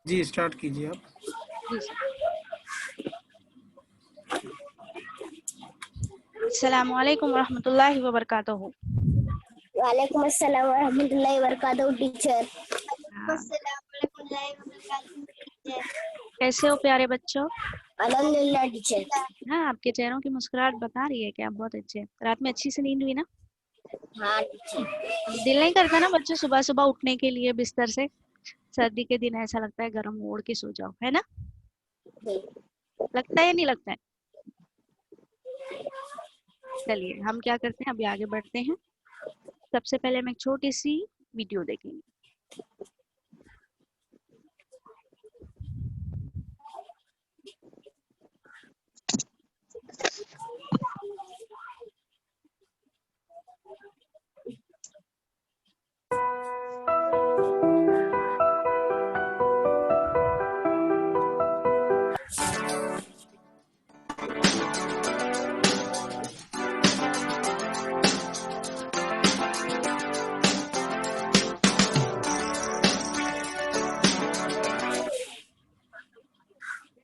जी start कीजिए आप। जी sir. अस्सलामुअलैकुम वरहमतुल्लाहि वबरकातुहू। वालेकुम अस्सलाम वरहमतुल्लाहि वबरकातुहू टीचर। हाँ, कैसे हो प्यारे बच्चों? अल्हम्दुलिल्लाह टीचर। हाँ, आपके चेहरों की मुस्कुराहट बता रही है कि आप बहुत अच्छे हैं। रात में अच्छी से नींद हुई ना? हाँ टीचर। दिल नहीं करता ना बच्चों सुबह सुबह उठने के लिए बिस्तर से? सर्दी के दिन ऐसा लगता है गर्म ओढ़ के सो जाओ, है ना? लगता है या नहीं लगता है? चलिए हम क्या करते हैं, अभी आगे बढ़ते हैं। सबसे पहले हम एक छोटी सी वीडियो देखेंगे।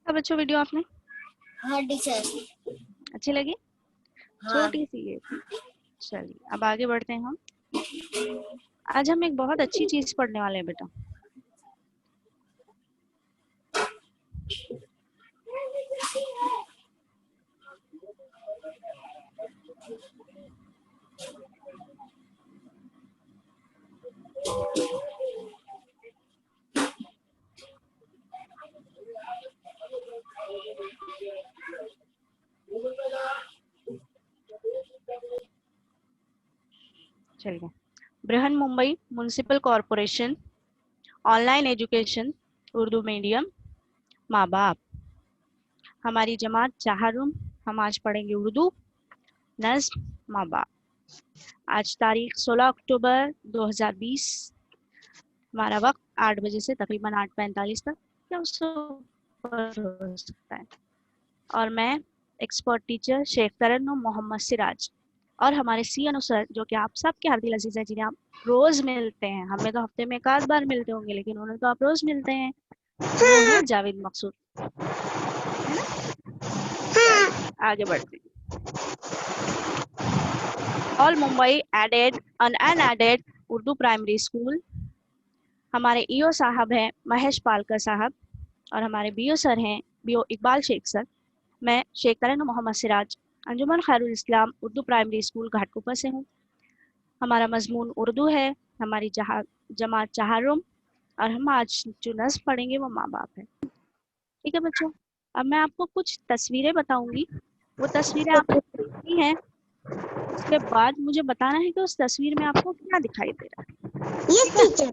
देखा बच्चों वीडियो आपने? हाँ टीचर। अच्छी लगी? हाँ। छोटी सी ये थी। चलिए अब आगे बढ़ते हैं हम। आज हम एक बहुत अच्छी चीज पढ़ने वाले हैं बेटा। चलिए, Brihan Mumbai municipal corporation, online education, Urdu medium, माँ बाप, हमारी जमात चाहरुम। हम आज पढ़ेंगे उर्दू नज्म माँ बाप। आज तारीख 16 अक्टूबर 2020। हमारा वक्त 8 बजे से तकरीबन 8:45 तक या उससे ऊपर हो सकता है। और मैं एक्सपर्ट टीचर शेख तरन्नुम मोहम्मद सिराज और हमारे सी अनुसर जो कि आप सबके हार्दिल अजीज है, जिन्हें आप रोज मिलते हैं। हमें तो हफ्ते में एक आध बार मिलते होंगे, लेकिन उन्हें तो आप रोज मिलते हैं। वो है जावेद मकसूद, है ना? आगे बढ़ते हैं। All Mumbai aided unaided Urdu primary school. हमारे ईओ साहब हैं महेश पालकर साहब और हमारे बीओ सर हैं बीओ इकबाल शेख सर। मैं शेख तरन्नुम मोहम्मद सिराज अंजुमन खैरुल इस्लाम उर्दू प्राइमरी स्कूल घाटकोपर से हूँ। हमारा मजमून उर्दू है, हमारी जमात चाहरुम और हम आज जो नस्म पढ़ेंगे वो माँ बाप है। ठीक है बच्चों, अब मैं आपको कुछ तस्वीरें बताऊंगी। वो तस्वीरें आपको देखनी है, उसके बाद मुझे बताना है कि उस तस्वीर में आपको क्या दिखाई दे रहा है। Yes teacher.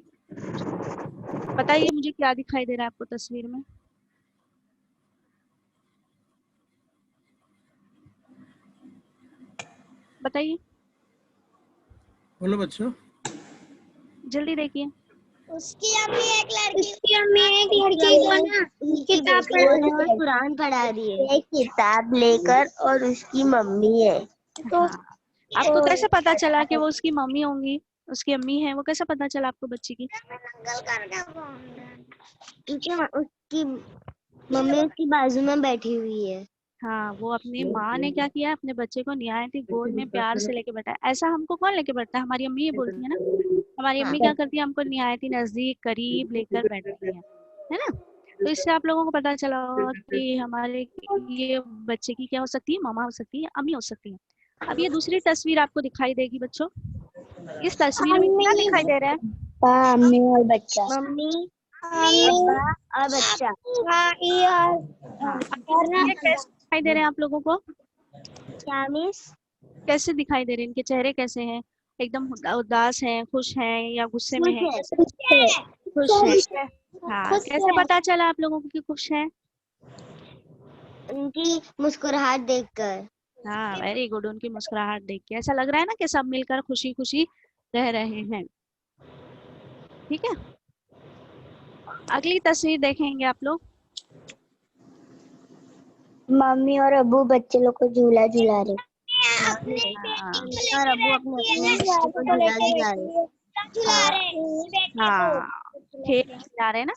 बताइए मुझे क्या दिखाई दे रहा है आपको तस्वीर में? बताइए, बोलो बच्चों। जल्दी देखिए। उसकी अम्मी एक लड़की को ना किताब पढ़ा कुरान पढ़ा रही है। एक किताब लेकर और उसकी मम्मी है। तो हाँ, आपको कैसे पता चला कि वो उसकी मम्मी होंगी, उसकी अम्मी है? वो कैसे पता चला आपको बच्ची की? क्योंकि उसकी मम्मी उसकी बाजू में बैठी हुई है। हाँ, वो अपनी माँ ने क्या किया, अपने बच्चे को निहायत गोद में प्यार से लेके बैठा है। ऐसा हमको कौन लेके बैठता है? हमारी अम्मी ये बोलती है ना। हमारी अम्मी क्या करती है, हमको निहायत ही नजदीक करीब लेकर बैठती है ना? तो इससे आप लोगों को पता चला होगा कि हमारे ये बच्चे की क्या हो सकती है, मामा हो सकती है, अम्मी हो सकती है। अब ये दूसरी तस्वीर आपको दिखाई देगी बच्चों। इस तस्वीर में क्या दिखाई दे रहा है? मम्मी और बच्चा। मम्मी पापा और बच्चा। हाँ, अब ये चेहरे कैसे दिखाई दे रहे हैं आप लोगों को? क्या मिस? कैसे दिखाई दे रहे हैं? इनके चेहरे कैसे हैं? एकदम उदास हैं, खुश हैं या गुस्से में हैं? खुश है। हाँ, खुश कैसे है। पता चला आप लोगों को कि खुश हैं? उनकी मुस्कुराहट देखकर। हाँ, वेरी गुड। उनकी मुस्कुराहट देख के ऐसा लग रहा है ना कि सब मिलकर खुशी खुशी रह रहे हैं। ठीक है, अगली तस्वीर देखेंगे आप लोग। मम्मी और अब्बू बच्चे लोग को झूला झूला रहे। हाँ, मम्मी और अब्बू अपने बच्चे को झूला झूला रहे। हाँ, हाँ, खेल खिला रहे हैं ना।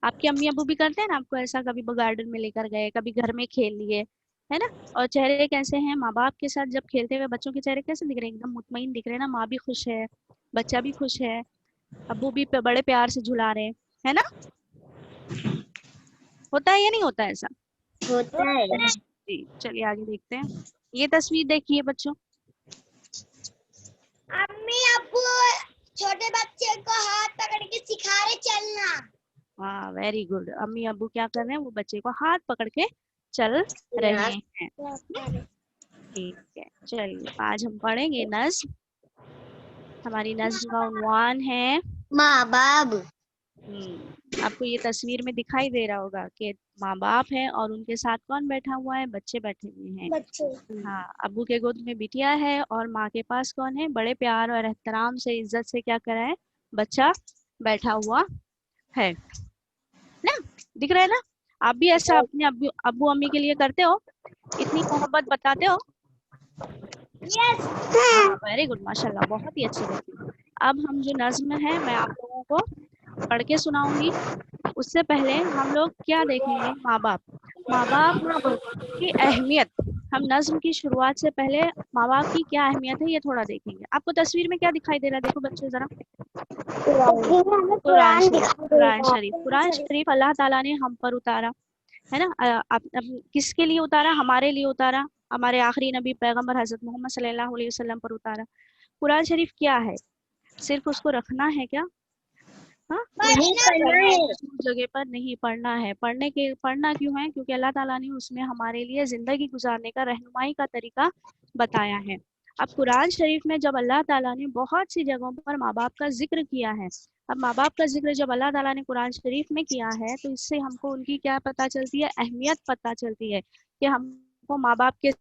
आपके अम्मी अबू भी करते हैं ना आपको ऐसा, कभी गार्डन में लेकर गए, कभी घर में खेल लिए, है ना? और चेहरे कैसे हैं माँ बाप के साथ जब खेलते हुए, बच्चों के चेहरे कैसे दिख रहे हैं? एकदम मुतमईन दिख रहे हैं ना, माँ भी खुश है, बच्चा भी खुश है, अब्बू भी बड़े प्यार से झुला रहे हैं, है ना? होता है या नहीं होता है ऐसा? होता है। जी, चलिए आगे देखते हैं। ये तस्वीर देखिए बच्चों। अम्मी अब्बू छोटे बच्चे को हाथ पकड़ के सिखा रहे चलना। हाँ, वेरी गुड। अम्मी अब्बू क्या कर रहे हैं? वो बच्चे को हाथ पकड़ के चल रहे हैं। ठीक है, चलिए आज हम पढ़ेंगे नज्म। हमारी नज्म का उन्वान है माँ बाप। आपको ये तस्वीर में दिखाई दे रहा होगा कि माँ बाप है और उनके साथ कौन बैठा हुआ है? बच्चे बैठे हुए हैं। बच्चे। हाँ, अब्बू के गोद में बिटिया है और माँ के पास कौन है? बड़े प्यार और एहतराम से, इज्जत से क्या करा है? बच्चा बैठा हुआ है ना? दिख रहा है ना? आप भी ऐसा अपने अब्बू अब्बू अम्मी के लिए करते हो? इतनी मोहब्बत बताते हो? यस। हाँ, वेरी गुड, माशाल्लाह, बहुत ही अच्छी लगी। अब हम जो नज्म है मैं आप लोगों को पढ़ के सुनाऊंगी। उससे पहले हम लोग क्या देखेंगे? माँ बाप। माँ बाप की अहमियत। हम नज्म की शुरुआत से पहले माँ बाप की क्या अहमियत है ये थोड़ा देखेंगे। आपको तस्वीर में क्या दिखाई दे रहा है? देखो बच्चों जरा। कुरान शरीफ, कुरान शरीफ, कुरान शरीफ अल्लाह ताला ने हम पर उतारा, है ना? किसके लिए उतारा? हमारे लिए उतारा, हमारे आखिरी नबी पैगंबर हजरत मोहम्मद सल्लल्लाहु अलैहि वसल्लम पर उतारा। कुरान शरीफ क्या है? सिर्फ उसको रखना है क्या? हाँ, नहीं करना है। जगह पर नहीं पढ़ना है। पढ़ना क्यों है? क्योंकि अल्लाह ताला ने उसमें हमारे लिए जिंदगी गुजारने का, रहनुमाई का तरीका बताया है। अब कुरान शरीफ में जब अल्लाह ताला ने बहुत सी जगहों पर माँ बाप का जिक्र किया है, अब माँ बाप का जिक्र जब अल्लाह ताला ने कुरान शरीफ में किया है तो इससे हमको उनकी क्या पता चलती है? अहमियत पता चलती है कि हमको माँ बाप के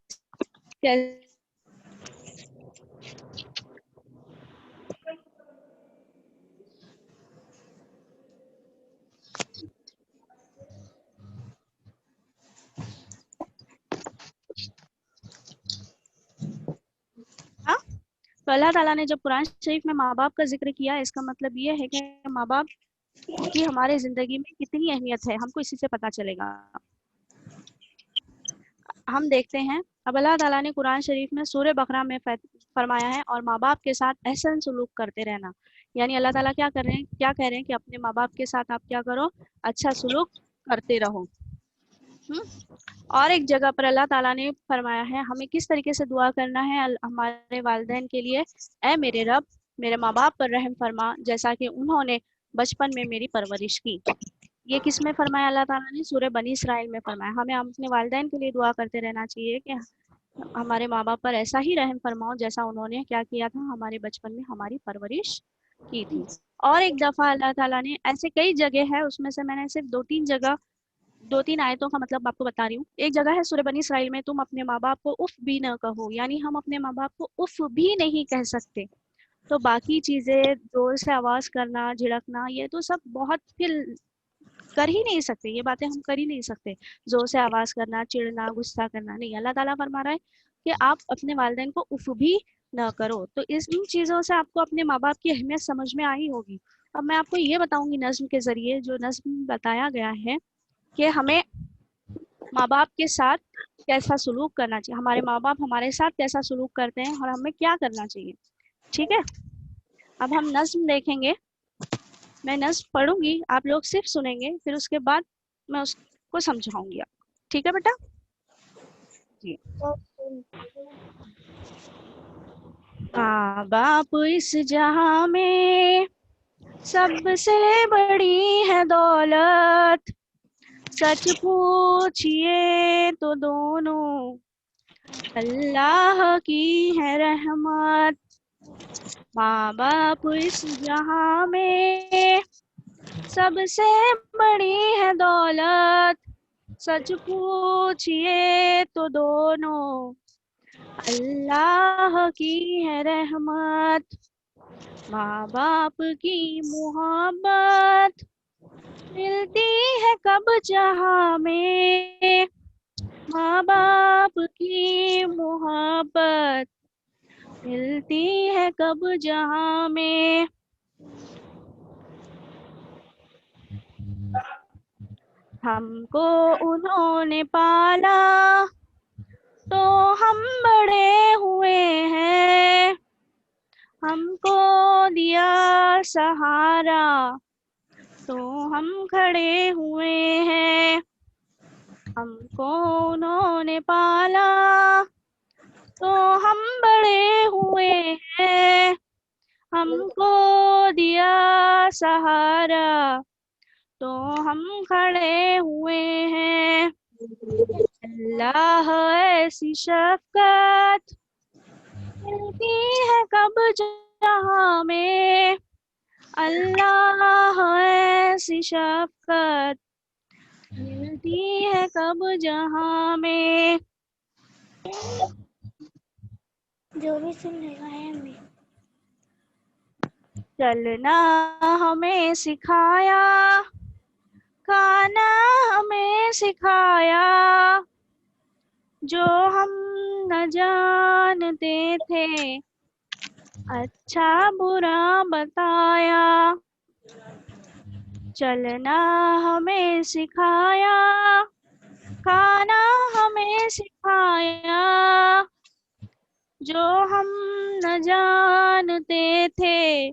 हाँ? तो अल्लाह ताला ने जब कुरान शरीफ में माँ बाप का जिक्र किया, इसका मतलब ये है कि माँ बाप की हमारे जिंदगी में कितनी अहमियत है, हमको इसी से पता चलेगा। हम देखते हैं, अब अल्लाह ताला ने कुरान शरीफ में सूरह बकरा में फरमाया है और माँ बाप के साथ एहसन सलूक करते रहना। यानी अल्लाह ताला क्या कर रहे हैं, क्या कह रहे हैं कि अपने माँ बाप के साथ आप क्या करो? अच्छा सलूक करते रहो। और एक जगह पर अल्लाह ताला ने फरमाया है हमें किस तरीके से दुआ करना है हमारे वालिदैन के लिए। ऐ मेरे रब, मेरे माँ बाप पर रहम फरमा जैसा कि उन्होंने बचपन में मेरी परवरिश की। ये किस में फरमाया? अल्लाह ताला ने सूरह बनी इसराइल में फरमाया। हमें अपने वालिदैन के लिए दुआ करते रहना चाहिए कि हमारे माँ बाप पर ऐसा ही रहम फरमाओ जैसा उन्होंने क्या किया था? हमारे बचपन में हमारी परवरिश की थी। और एक दफ़ा अल्लाह ताला ने, ऐसे कई जगह है, उसमें से मैंने सिर्फ दो तीन आयतों का मतलब आपको बता रही हूँ। एक जगह है सूरह बनी इसराइल में, तुम अपने माँ बाप को उफ भी न कहो, यानी हम अपने माँ बाप को उफ भी नहीं कह सकते। तो बाकी चीजें, जोर से आवाज करना, झिड़कना, ये तो सब बहुत फिर कर ही नहीं सकते, ये बातें हम कर ही नहीं सकते। जोर से आवाज करना, चिढ़ना, गुस्सा करना नहीं। अल्लाह ताला फरमा रहा है कि आप अपने वालिदैन को उफ भी न करो। तो इन चीजों से आपको अपने माँ बाप की अहमियत समझ में आई होगी। अब मैं आपको ये बताऊंगी नज्म के जरिए, जो नज्म बताया गया है कि हमें माँ बाप के साथ कैसा सलूक करना चाहिए, हमारे माँ बाप हमारे साथ कैसा सलूक करते हैं और हमें क्या करना चाहिए। ठीक है, अब हम नज्म देखेंगे। मैं नज्म पढ़ूंगी, आप लोग सिर्फ सुनेंगे, फिर उसके बाद मैं उसको समझाऊंगी आप। ठीक है बेटा जी। माँ बाप इस जहां में सबसे बड़ी है दौलत, सच पूछिए तो दोनों अल्लाह की है रहमत। माँ बाप इस जहां में सबसे बड़ी है दौलत, सच पूछिए तो दोनों अल्लाह की है रहमत। माँ बाप की मोहब्बत मिलती है कब जहां में, माँ बाप की मोहब्बत मिलती है कब जहां में। हमको उन्होंने पाला तो हम बड़े हुए हैं, हमको दिया सहारा तो हम खड़े हुए हैं। हमको उन्होंने पाला तो हम बड़े हुए हैं, हमको दिया सहारा तो हम खड़े हुए हैं। अल्लाह ऐसी शफ़क़त मिलती है कब जहाँ में, अल्लाह ऐसी शफ़क़त मिलती है कब जहाँ में। जो भी सुन लेगा है हमें। चलना हमें सिखाया, खाना हमें सिखाया, जो हम न जानते थे अच्छा बुरा बताया। चलना हमें सिखाया, खाना हमें सिखाया, जो हम न जानते थे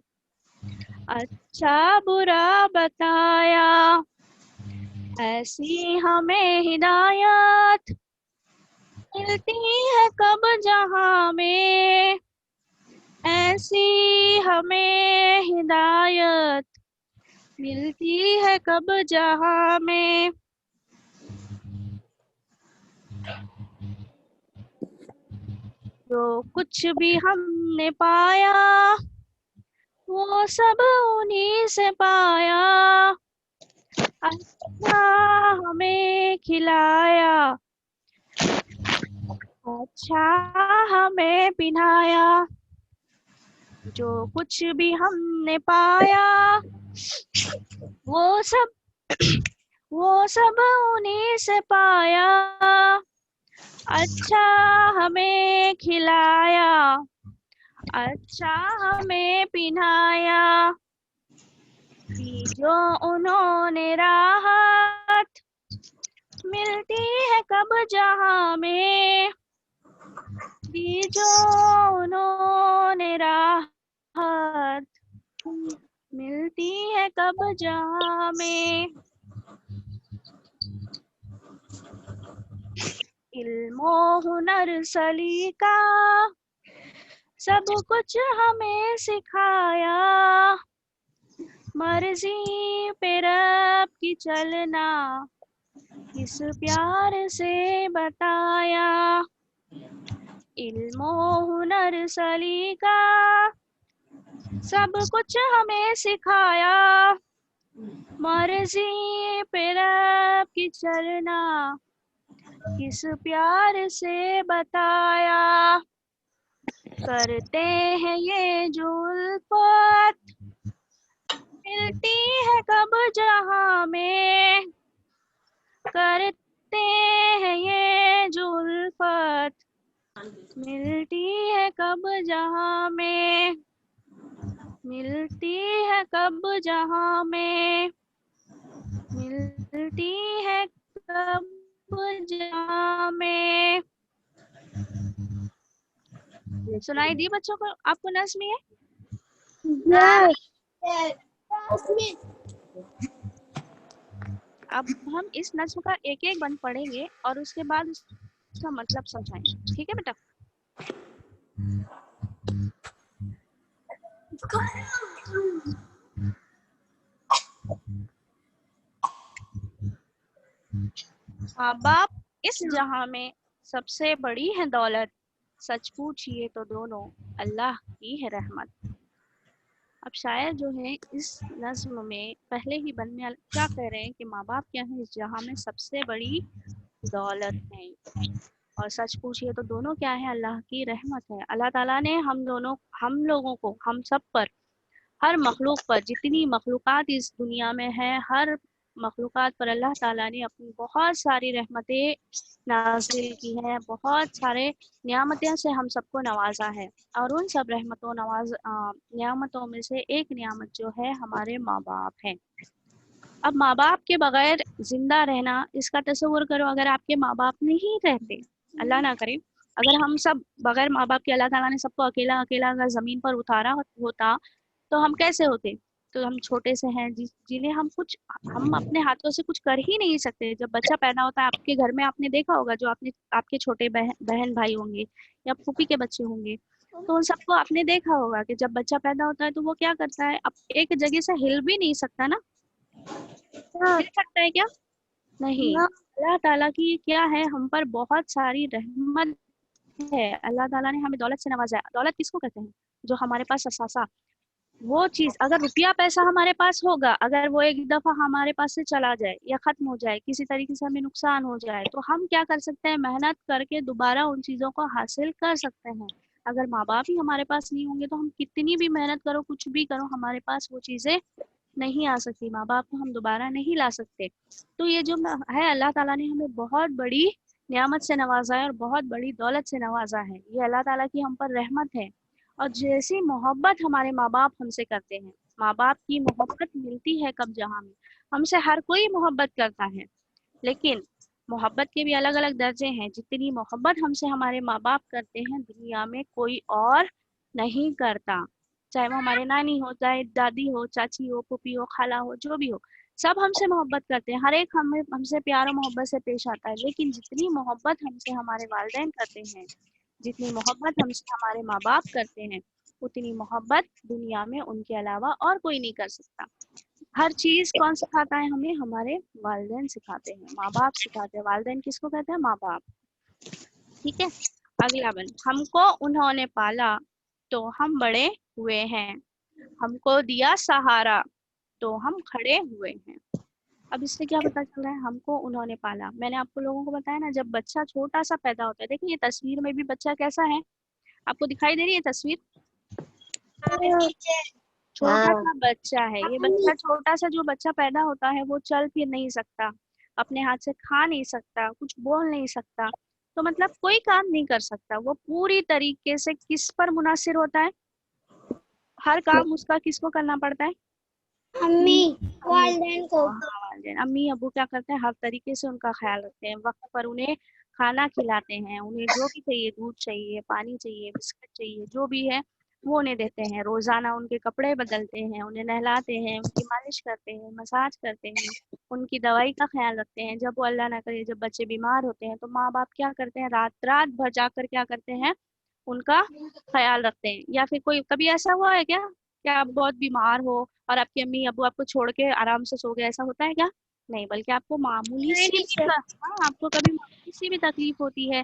अच्छा बुरा बताया। ऐसी हमें हिदायत मिलती है कब जहाँ में, ऐसी हमें हिदायत मिलती है कब जहाँ में। जो कुछ भी हमने पाया वो सब उन्हीं से पाया, अच्छा हमें खिलाया, अच्छा हमें पिन्हाया। जो कुछ भी हमने पाया वो सब उन्हीं से पाया, अच्छा हमें खिलाया, अच्छा हमें पिन्हाया। दी जो उन्होंने राहत मिलती है कब जहाँ में, दी जो उन्होंने राहत मिलती है कब जहाँ में। इल्मो हुनर सलीका सब कुछ हमें सिखाया, मर्जी पे रब की चलना किस प्यार से बताया। इल्मो हुनर सलीका सब कुछ हमें सिखाया, मर्जी पे रब की चलना किस प्यार से बताया। करते हैं ये जो उल्फत मिलती है कब जहाँ में, करते हैं ये जो उल्फत मिलती है कब जहाँ में, मिलती है कब जहाँ में, मिलती है कब जहाँ में। सुनाई दी बच्चों को, आपको नज़्म है? अब हम इस नज़्म का एक एक बंद पढ़ेंगे और उसके बाद उसका मतलब समझाएंगे, ठीक है बेटा? माँ बाप इस जहां में सबसे बड़ी है दौलत, सच पूछिए तो दोनों अल्लाह की है रहमत। अब शायर जो है इस नज़्म में पहले ही बंद में क्या कह रहे हैं कि माँ बाप क्या है इस जहां में सबसे बड़ी दौलत है, और सच पूछिए तो दोनों क्या है अल्लाह की रहमत है। अल्लाह ताला ने हम लोगों को, हम सब पर, हर मखलूक पर, जितनी मखलूक़ात इस दुनिया में है, हर मखलूक़ात पर अल्लाह ताला ने अपनी बहुत सारी रहमतें नाज़िल की हैं, बहुत सारे नियामतें से हम सबको नवाजा है। और उन सब नियामतों में से एक नियामत जो है हमारे माँ बाप हैं। अब माँ बाप के बगैर जिंदा रहना, इसका तस्वुर करो अगर आपके माँ बाप नहीं रहते, अल्लाह ना करे, अगर हम सब बगैर माँ बाप के अल्लाह ताला ने सबको अकेला अकेला अगर जमीन पर उतारा होता तो हम कैसे होते? तो हम छोटे से हैं जिन्हें हम अपने हाथों से कुछ कर ही नहीं सकते। जब बच्चा पैदा होता है आपके घर में, आपने देखा होगा जो आपके छोटे बहन भाई होंगे या फूफी के बच्चे होंगे, तो उन सबको आपने देखा होगा कि जब बच्चा पैदा होता है तो वो क्या करता है, अब एक जगह से हिल भी नहीं सकता ना, हिल सकता है क्या? नहीं। अल्लाह ताला की क्या है, हम पर बहुत सारी रहमत है। अल्लाह ताला ने हमें दौलत से नवाजा है। दौलत किसको कहते हैं? जो हमारे पास असासा, वो चीज, अगर रुपया पैसा हमारे पास होगा, अगर वो एक दफा हमारे पास से चला जाए या खत्म हो जाए, किसी तरीके से हमें नुकसान हो जाए, तो हम क्या कर सकते हैं? मेहनत करके दोबारा उन चीजों को हासिल कर सकते हैं। अगर माँ बाप ही हमारे पास नहीं होंगे तो हम कितनी भी मेहनत करो, कुछ भी करो, हमारे पास वो चीजें नहीं आ सकती। माँ बाप को हम दोबारा नहीं ला सकते। तो ये जो है, अल्लाह ताला ने हमें बहुत बड़ी नियामत से नवाजा है और बहुत बड़ी दौलत से नवाजा है। ये अल्लाह ताला की हम पर रहमत है। और जैसी मोहब्बत हमारे माँ बाप हमसे करते हैं, माँ बाप की मोहब्बत मिलती है कब? जहाँ में हमसे हर कोई मोहब्बत करता है, लेकिन मोहब्बत के भी अलग अलग दर्जे हैं। जितनी मोहब्बत हमसे हमारे माँ बाप करते हैं दुनिया में कोई और नहीं करता। चाहे वो हमारे नानी हो, चाहे दादी हो, चाची हो, फूफी हो, खाला हो, जो भी हो, सब हमसे मोहब्बत करते हैं। हर एक हमसे प्यार और मोहब्बत से पेश आता है। लेकिन जितनी मोहब्बत हमसे हमारे वालिदैन करते हैं, जितनी मोहब्बत हमसे हमारे माँ बाप करते हैं, उतनी मोहब्बत दुनिया में उनके अलावा और कोई नहीं कर सकता। हर चीज कौन सिखाता है हमें? हमारे वालिदैन सिखाते हैं, माँ बाप सिखाते हैं। वालिदैन किसको कहते हैं? माँ बाप। ठीक है। अगला बन, हमको उन्होंने पाला तो हम बड़े हुए हैं, हमको दिया सहारा तो हम खड़े हुए हैं। अब इससे क्या पता चल रहा है? हमको उन्होंने पाला। मैंने आपको लोगों को बताया ना, जब बच्चा छोटा सा पैदा होता है, देखिए ये तस्वीर में भी बच्चा कैसा है, आपको दिखाई दे रही है तस्वीर? छोटा सा बच्चा है ये। बच्चा छोटा सा जो बच्चा पैदा होता है वो चल फिर नहीं सकता, अपने हाथ से खा नहीं सकता, कुछ बोल नहीं सकता, तो मतलब कोई काम नहीं कर सकता। वो पूरी तरीके से किस पर मुनासिर होता है? हर काम उसका किसको करना पड़ता है? अम्मी अम्मी वालिदैन को। को। हाँ, वालिदैन, अम्मी अबू क्या करते हैं? हर तरीके से उनका ख्याल रखते हैं, वक्त पर उन्हें खाना खिलाते हैं, उन्हें जो भी चाहिए, दूध चाहिए, पानी चाहिए, बिस्किट चाहिए, जो भी है वो उन्हें देते हैं। रोजाना उनके कपड़े बदलते हैं, उन्हें नहलाते हैं, उनकी मालिश करते हैं, मसाज करते हैं, उनकी दवाई का ख्याल रखते हैं। जब वो अल्लाह ना करे जब बच्चे बीमार होते हैं तो माँ बाप क्या करते हैं? रात रात भर जाकर क्या करते हैं? उनका ख्याल रखते हैं। या फिर कोई कभी ऐसा हुआ है क्या कि आप बहुत बीमार हो और आपकी अम्मी अबू आपको छोड़ के आराम से सो गए? ऐसा होता है क्या? नहीं, बल्कि आपको मामूली सी भी हाँ, आपको कभी मामूली सी भी तकलीफ होती है।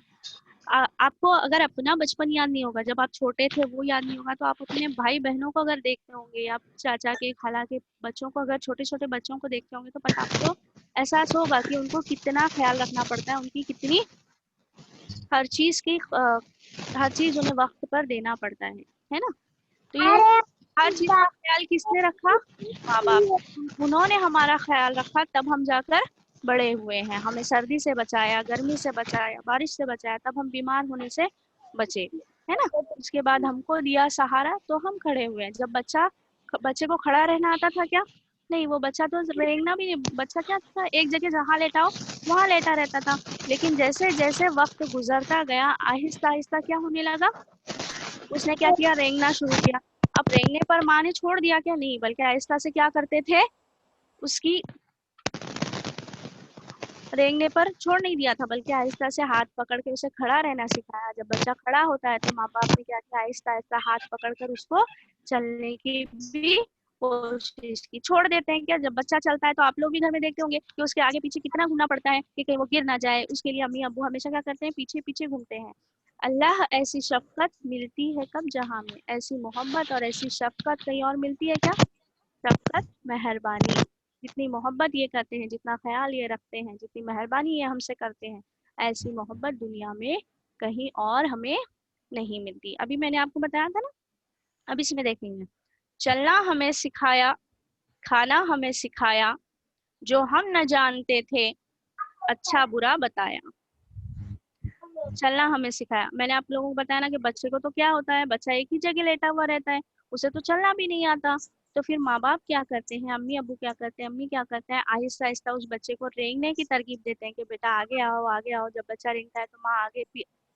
आपको अगर अपना बचपन याद नहीं होगा, जब आप छोटे थे वो याद नहीं होगा, तो आप अपने भाई बहनों को अगर देखते होंगे या चाचा के खाला के बच्चों को, अगर छोटे छोटे बच्चों को देखते होंगे, तो पता आपको एहसास होगा कि उनको कितना ख्याल रखना पड़ता है, उनकी कितनी हर चीज की हर चीज उन्हें वक्त पर देना पड़ता है ना? तो ये हर चीज का ख्याल किसने रखा? माँ बाप ने। उन्होंने हमारा ख्याल रखा, तब हम जाकर बड़े हुए हैं। हमें सर्दी से बचाया, गर्मी से बचाया, बारिश से बचाया, तब हम बीमार होने से बचे, है ना? उसके बाद हमको दिया सहारा तो हम खड़े हुए हैं। जब बच्चे को खड़ा रहना आता था क्या? नहीं, वो बच्चा तो रेंगना भी नहीं। बच्चा क्या था? एक जगह जहाँ लेटाओ वहां लेटा रहता था। लेकिन जैसे जैसे वक्त गुजरता गया, आहिस्ता आहिस्ता क्या होने लगा? उसने क्या किया? रेंगना शुरू किया। अब रेंगने पर माँ ने छोड़ दिया क्या? नहीं, बल्कि आहिस्ता से क्या करते थे? उसकी रेंगने पर छोड़ नहीं दिया था, बल्कि आहिस्ता से हाथ पकड़ के उसे खड़ा रहना सिखाया। जब बच्चा खड़ा होता है तो माँ बाप ने क्या किया? आहिस्ता आहिस्ता हाथ पकड़ कर उसको चलने की भी कोशिश की। छोड़ देते हैं क्या? जब बच्चा चलता है तो आप लोग भी घर में देखते होंगे कि उसके आगे पीछे कितना घूमना पड़ता है कि कहीं वो गिर ना जाए। उसके लिए अम्मी अब्बू हमेशा क्या करते हैं? पीछे पीछे घूमते हैं। अल्लाह ऐसी शफकत मिलती है कब? जहाँ में ऐसी मोहब्बत और ऐसी शफकत कहीं और मिलती है क्या? शफकत, मेहरबानी। जितनी मोहब्बत ये करते हैं, जितना ख्याल ये रखते हैं, जितनी मेहरबानी ये हमसे करते हैं, ऐसी मोहब्बत दुनिया में कहीं और हमें नहीं मिलती। अभी मैंने आपको बताया था ना, अब इसमें देखेंगे। चलना हमें सिखाया, खाना हमें सिखाया, जो हम न जानते थे अच्छा बुरा बताया। चलना हमें सिखाया। मैंने आप लोगों को बताया ना कि बच्चे को तो क्या होता है? बच्चा एक ही जगह लेटा हुआ रहता है, उसे तो चलना भी नहीं आता। तो फिर माँ बाप क्या करते हैं, अम्मी अब्बू क्या करते हैं, अम्मी क्या करते हैं, आहिस्ता आहिस्ता उस बच्चे को रेंगने की तरकीब देते हैं कि बेटा आगे आओ आगे आओ। जब बच्चा रेंगता है तो माँ आगे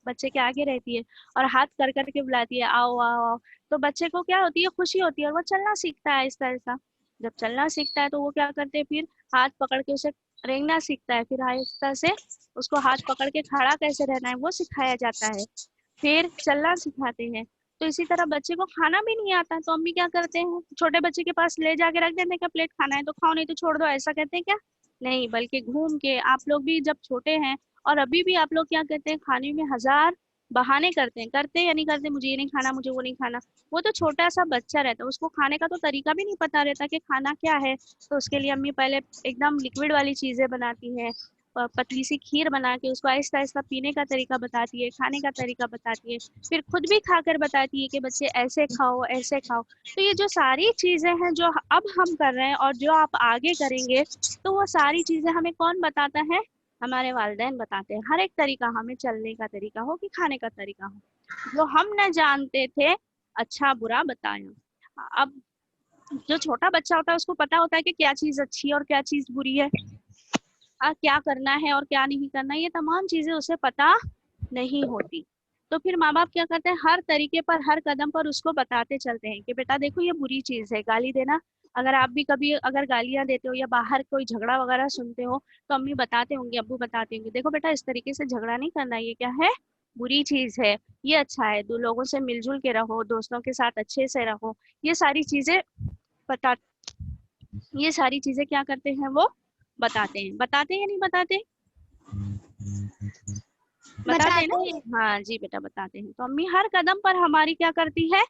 बच्चे के आगे रहती है और हाथ कर करके बुलाती है आओ आओ आओ। तो बच्चे को क्या होती है, खुशी होती है और वो चलना सीखता है आहिस्ता आहिस्ता। जब चलना सीखता है तो वो क्या करते हैं, फिर हाथ पकड़ के उसे रेंगना सीखता है। फिर आहिस्ता से उसको हाथ पकड़ के खड़ा कैसे रहना है वो सिखाया जाता है। फिर चलना सिखाते हैं। तो इसी तरह बच्चे को खाना भी नहीं आता तो अम्मी क्या करते हैं, छोटे बच्चे के पास ले जाके रख देते हैं कि प्लेट खाना है तो खाओ नहीं तो छोड़ दो, ऐसा कहते हैं क्या? नहीं, बल्कि घूम के आप लोग भी जब छोटे हैं और अभी भी आप लोग क्या कहते हैं, खाने में हजार बहाने करते हैं या नहीं करते, मुझे ये नहीं खाना, मुझे वो नहीं खाना। वो तो छोटा सा बच्चा रहता है, उसको खाने का तो तरीका भी नहीं पता रहता कि खाना क्या है। तो उसके लिए अम्मी पहले एकदम लिक्विड वाली चीजें बनाती हैं, पतली सी खीर बना के उसको आहिस्ता आहिस्ता पीने का तरीका बताती है, खाने का तरीका बताती है। फिर खुद भी खाकर बताती है कि बच्चे ऐसे खाओ ऐसे खाओ। तो ये जो सारी चीजें हैं जो अब हम कर रहे हैं और जो आप आगे करेंगे, तो वो सारी चीजें हमें कौन बताता है, हमारे वालिदैन बताते हैं। हर एक तरीका, हमें चलने का तरीका हो कि खाने का तरीका हो, जो हम न जानते थे अच्छा बुरा बताया। अब जो छोटा बच्चा होता है उसको पता होता है कि क्या चीज अच्छी है और क्या चीज बुरी है, क्या करना है और क्या नहीं करना, ये तमाम चीजें उसे पता नहीं होती। तो फिर माँ बाप क्या करते हैं, हर तरीके पर हर कदम पर उसको बताते चलते हैं कि बेटा देखो ये बुरी चीज है, गाली देना। अगर आप भी कभी अगर गालियां देते हो या बाहर कोई झगड़ा वगैरह सुनते हो तो अम्मी बताते होंगे, अब्बू बताते होंगे, देखो बेटा इस तरीके से झगड़ा नहीं करना, ये क्या है, बुरी चीज है। ये अच्छा है, दो लोगों से मिलजुल के रहो, दोस्तों के साथ अच्छे से रहो। ये सारी चीजें बता ये सारी चीजें क्या करते हैं, वो बताते हैं। बताते या नहीं बताते? बताते हैं ना? हाँ जी बेटा बताते हैं। तो अम्मी हर कदम पर हमारी क्या करती है,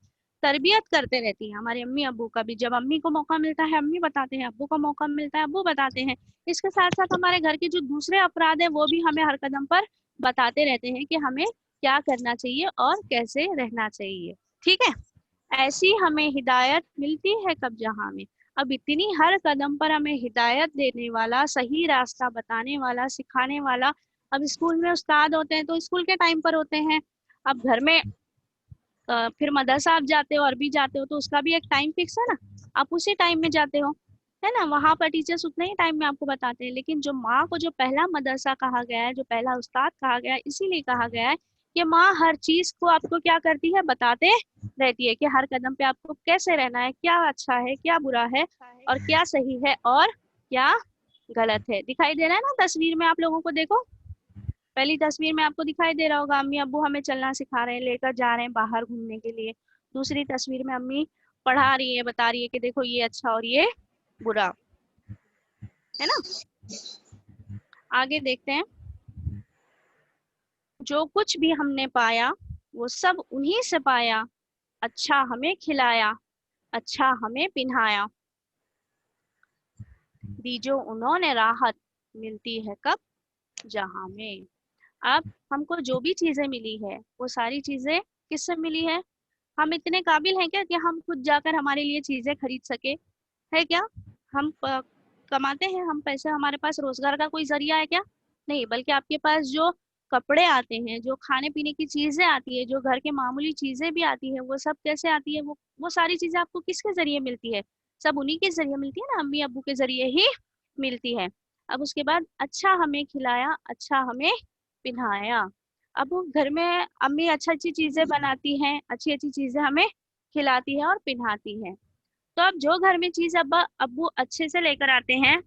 तरबियत करते रहती है। हमारी अम्मी अब्बू का भी जब अम्मी को मौका मिलता है अम्मी बताते हैं, अब्बू को मौका मिलता है अब्बू बताते हैं। इसके साथ साथ हमारे घर के जो दूसरे अफराद हैं वो भी हमें हर कदम पर बताते रहते हैं कि हमें क्या करना चाहिए और कैसे रहना चाहिए। ठीक है, ऐसी हमें हिदायत मिलती है कब जहाँ में। अब इतनी हर कदम पर हमें हिदायत देने वाला, सही रास्ता बताने वाला, सिखाने वाला। अब स्कूल में उस्ताद होते हैं तो स्कूल के टाइम पर होते हैं। अब घर में फिर मदरसा आप जाते हो, अरबी जाते हो तो उसका भी एक टाइम फिक्स है ना, आप उसी टाइम में जाते हो, है ना। वहां पर टीचर्स उतने ही टाइम में आपको बताते हैं। लेकिन जो माँ को जो पहला मदरसा कहा गया है, जो पहला उस्ताद कहा गया है, इसीलिए कहा गया है कि माँ हर चीज को आपको क्या करती है, बताते रहती है कि हर कदम पे आपको कैसे रहना है, क्या अच्छा है क्या बुरा है और क्या सही है और क्या गलत है। दिखाई दे रहा है ना तस्वीर में आप लोगों को? देखो पहली तस्वीर में आपको दिखाई दे रहा होगा, अम्मी अब्बू हमें चलना सिखा रहे हैं, लेकर जा रहे हैं बाहर घूमने के लिए। दूसरी तस्वीर में अम्मी पढ़ा रही है, बता रही है कि देखो ये अच्छा और ये बुरा, है ना। आगे देखते हैं। जो कुछ भी हमने पाया वो सब उन्हीं से पाया, अच्छा हमें खिलाया, अच्छा हमें पिन्हाया, दी जो उन्होंने राहत, मिलती है कब जहां में। अब हमको जो भी चीजें मिली है वो सारी चीजें किससे मिली है? हम इतने काबिल हैं क्या कि हम खुद जाकर हमारे लिए चीजें खरीद सके, है क्या? हम कमाते हैं हम पैसे, हमारे पास रोजगार का कोई जरिया है क्या? नहीं, बल्कि आपके पास जो कपड़े आते हैं, जो खाने पीने की चीजें आती है, जो घर के मामूली चीजें भी आती है, वो सब कैसे आती है? वो सारी चीजें आपको किसके जरिए मिलती है? सब उन्हीं के जरिए मिलती है ना, अम्मी अब्बू के जरिए ही मिलती है। अब उसके बाद अच्छा हमें खिलाया, अच्छा हमें पिन्हाया। अब वो घर में अम्मी अच्छी अच्छी चीजें बनाती हैं, अच्छी अच्छी चीजें हमें खिलाती है और पिन्हाती है। तो अब जो घर में चीज अब अब्बू अच्छे से लेकर आते हैं,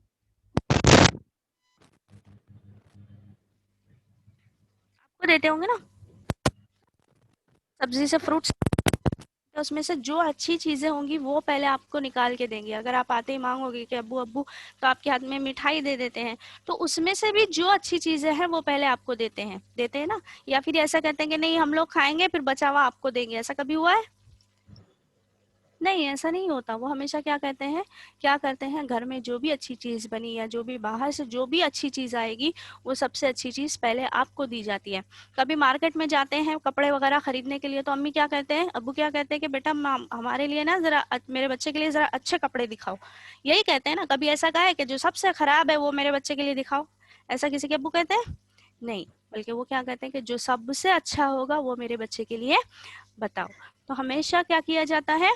आपको देते होंगे ना, सब्जी से फ्रूट्स, तो उसमें से जो अच्छी चीजें होंगी वो पहले आपको निकाल के देंगे। अगर आप आते ही मांगोगे कि अब्बू अब्बू, तो आपके हाथ में मिठाई दे देते हैं, तो उसमें से भी जो अच्छी चीजें हैं वो पहले आपको देते हैं ना। या फिर ऐसा कहते हैं कि नहीं हम लोग खाएंगे फिर बचा हुआ आपको देंगे, ऐसा कभी हुआ है? नहीं, ऐसा नहीं होता। वो हमेशा क्या कहते हैं, क्या करते हैं, घर में जो भी अच्छी चीज बनी या जो भी बाहर से जो भी अच्छी चीज आएगी वो सबसे अच्छी चीज पहले आपको दी जाती है। कभी मार्केट में जाते हैं कपड़े वगैरह खरीदने के लिए तो अम्मी क्या कहते हैं, अब्बू क्या कहते हैं कि बेटा हमारे लिए ना जरा मेरे बच्चे के लिए जरा अच्छे कपड़े दिखाओ, यही कहते हैं ना। कभी ऐसा कहा है कि जो सबसे खराब है वो मेरे बच्चे के लिए दिखाओ, ऐसा किसी के अब्बू कहते हैं? नहीं, बल्कि वो क्या कहते हैं कि जो सबसे अच्छा होगा वो मेरे बच्चे के लिए बताओ। तो हमेशा क्या किया जाता है,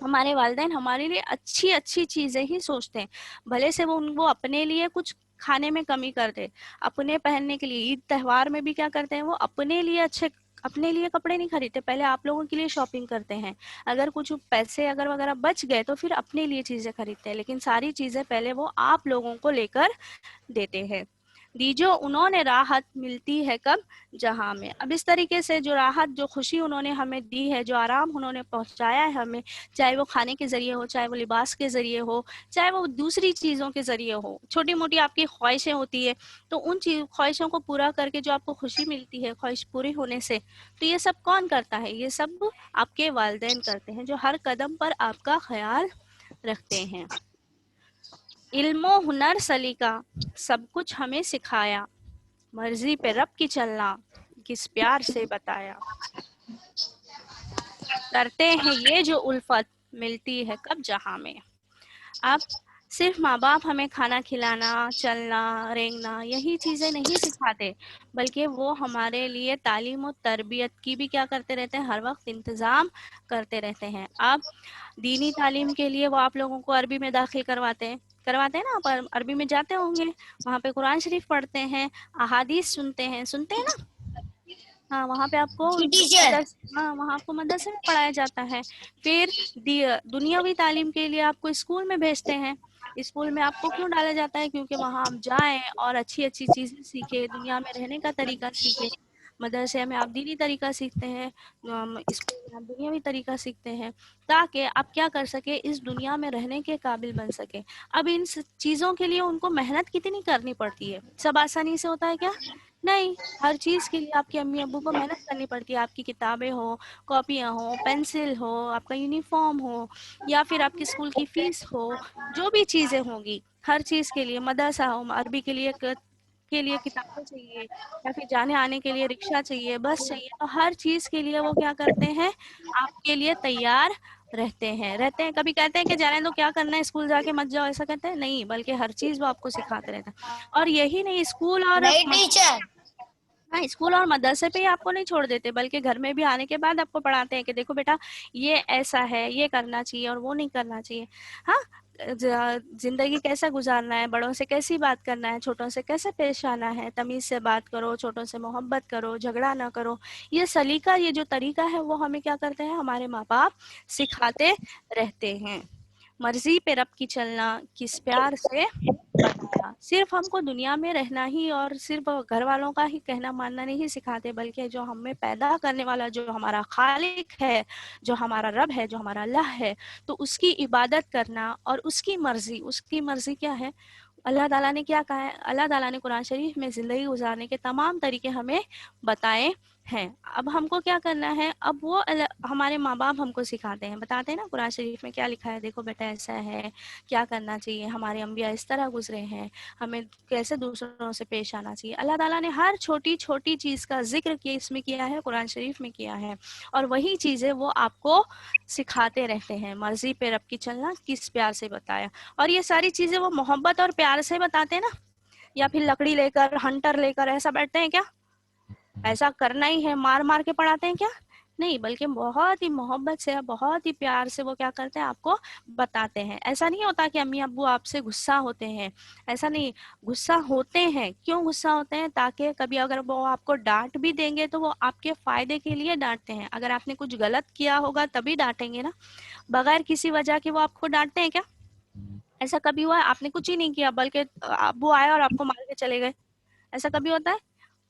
हमारे वालिदैन हमारे लिए अच्छी अच्छी चीजें ही सोचते हैं, भले से वो अपने लिए कुछ खाने में कमी कर दे, अपने पहनने के लिए ईद त्योहार में भी क्या करते हैं, वो अपने लिए कपड़े नहीं खरीदते, पहले आप लोगों के लिए शॉपिंग करते हैं, अगर कुछ पैसे अगर वगैरह बच गए तो फिर अपने लिए चीजें खरीदते हैं, लेकिन सारी चीजें पहले वो आप लोगों को लेकर देते हैं। दीजो उन्होंने राहत मिलती है कब, जहां में। अब इस तरीके से जो राहत, जो खुशी उन्होंने हमें दी है, जो आराम उन्होंने पहुंचाया है हमें, चाहे वो खाने के जरिए हो, चाहे वो लिबास के जरिए हो, चाहे वो दूसरी चीजों के जरिए हो, छोटी मोटी आपकी ख्वाहिशें होती है, तो उन ख्वाहिशों को पूरा करके जो आपको खुशी मिलती है ख्वाहिश पूरी होने से, तो ये सब कौन करता है, ये सब आपके वालिदैन करते हैं, जो हर कदम पर आपका ख्याल रखते हैं। इल्मो हुनर सलीका सब कुछ हमें सिखाया, मर्जी पे रब की चलना किस प्यार से बताया, करते हैं ये जो उल्फत मिलती है कब जहां में। अब सिर्फ माँ बाप हमें खाना खिलाना, चलना, रेंगना यही चीजें नहीं सिखाते, बल्कि वो हमारे लिए तालीम और तरबियत की भी क्या करते रहते हैं, हर वक्त इंतजाम करते रहते हैं। अब दीनी तालीम के लिए वो आप लोगों को अरबी में दाखिल करवाते हैं ना, आप अरबी में जाते होंगे, वहाँ पे कुरान शरीफ पढ़ते हैं, अहादीस सुनते हैं ना। हाँ, वहाँ पे आपको वहाँ आपको मदरसे में पढ़ाया जाता है। फिर दुनियावी तालीम के लिए आपको स्कूल में भेजते हैं। स्कूल में आपको क्यों डाला जाता है, क्योंकि वहाँ आप जाएं और अच्छी अच्छी चीजें सीखें, दुनिया में रहने का तरीका सीखें। मदरसे में आप दीनी तरीका सीखते हैं, स्कूल में आप दुनियावी तरीका सीखते हैं, ताकि आप क्या कर सके, इस दुनिया में रहने के काबिल बन सके। अब इन चीजों के लिए उनको मेहनत कितनी करनी पड़ती है, सब आसानी से होता है क्या, नहीं। हर चीज के लिए आपके अम्मी अब्बू को मेहनत करनी पड़ती है, आपकी किताबें हो, कॉपियां हो, पेंसिल हो, आपका यूनिफॉर्म हो, या फिर आपकी स्कूल की फीस हो, जो भी चीजें होंगी, हर चीज के लिए, मदरसा हो, अरबी के लिए किताबें चाहिए, या फिर जाने आने के लिए रिक्शा चाहिए, बस चाहिए, तो हर चीज के लिए वो क्या करते हैं, आपके लिए तैयार रहते हैं। कभी कहते हैं कि जाने दो, क्या करना है, स्कूल जाके मत जाओ, ऐसा कहते हैं नहीं, बल्कि हर चीज वो आपको सिखाते रहते हैं। और यही नहीं, स्कूल और हाँ, स्कूल और मदरसे पे ही आपको नहीं छोड़ देते, बल्कि घर में भी आने के बाद आपको पढ़ाते हैं कि देखो बेटा, ये ऐसा है, ये करना चाहिए और वो नहीं करना चाहिए। हाँ, जिंदगी कैसा गुजारना है, बड़ों से कैसी बात करना है, छोटों से कैसे पेश आना है, तमीज से बात करो, छोटों से मोहब्बत करो, झगड़ा ना करो, ये सलीका, ये जो तरीका है, वो हमें क्या करते हैं, हमारे माँ बाप सिखाते रहते हैं। मर्जी पे रब की चलना किस प्यार से बताया। सिर्फ हमको दुनिया में रहना ही और सिर्फ घर वालों का ही कहना मानना नहीं सिखाते, बल्कि जो हमें पैदा करने वाला, जो हमारा खालिक है, जो हमारा रब है, जो हमारा अल्लाह है, तो उसकी इबादत करना और उसकी मर्जी क्या है, अल्लाह ताला ने क्या कहा है, अल्लाह ताला ने कुरान शरीफ में जिंदगी गुजारने के तमाम तरीके हमें बताए हैं। अब हमको क्या करना है, अब वो हमारे माँ बाप हमको सिखाते हैं, बताते हैं ना कुरान शरीफ में क्या लिखा है, देखो बेटा ऐसा है, क्या करना चाहिए, हमारे अम्बिया इस तरह गुजरे हैं, हमें कैसे दूसरों से पेश आना चाहिए। अल्लाह ताला ने हर छोटी छोटी चीज़ का जिक्र किया, इसमें किया है, कुरान शरीफ में किया है, और वही चीज़ें वो आपको सिखाते रहते हैं। मर्जी पे रब की चलना किस प्यार से बताया, और ये सारी चीज़ें वो मोहब्बत और प्यार से बताते हैं ना, या फिर लकड़ी लेकर, हंटर लेकर ऐसा बैठते हैं क्या, ऐसा करना ही है, मार मार के पढ़ाते हैं क्या, नहीं, बल्कि बहुत ही मोहब्बत से, बहुत ही प्यार से वो क्या करते हैं, आपको बताते हैं। ऐसा नहीं होता कि अम्मी अब्बू आपसे गुस्सा होते हैं, ऐसा नहीं, गुस्सा होते हैं, क्यों गुस्सा होते हैं, ताकि कभी अगर वो आपको डांट भी देंगे तो वो आपके फायदे के लिए डांटते हैं, अगर आपने कुछ गलत किया होगा तभी डांटेंगे ना, बगैर किसी वजह के वो आपको डांटते हैं क्या, ऐसा कभी हुआ है, आपने कुछ ही नहीं किया, बल्कि अब्बू आए और आपको मार के चले गए, ऐसा कभी होता है,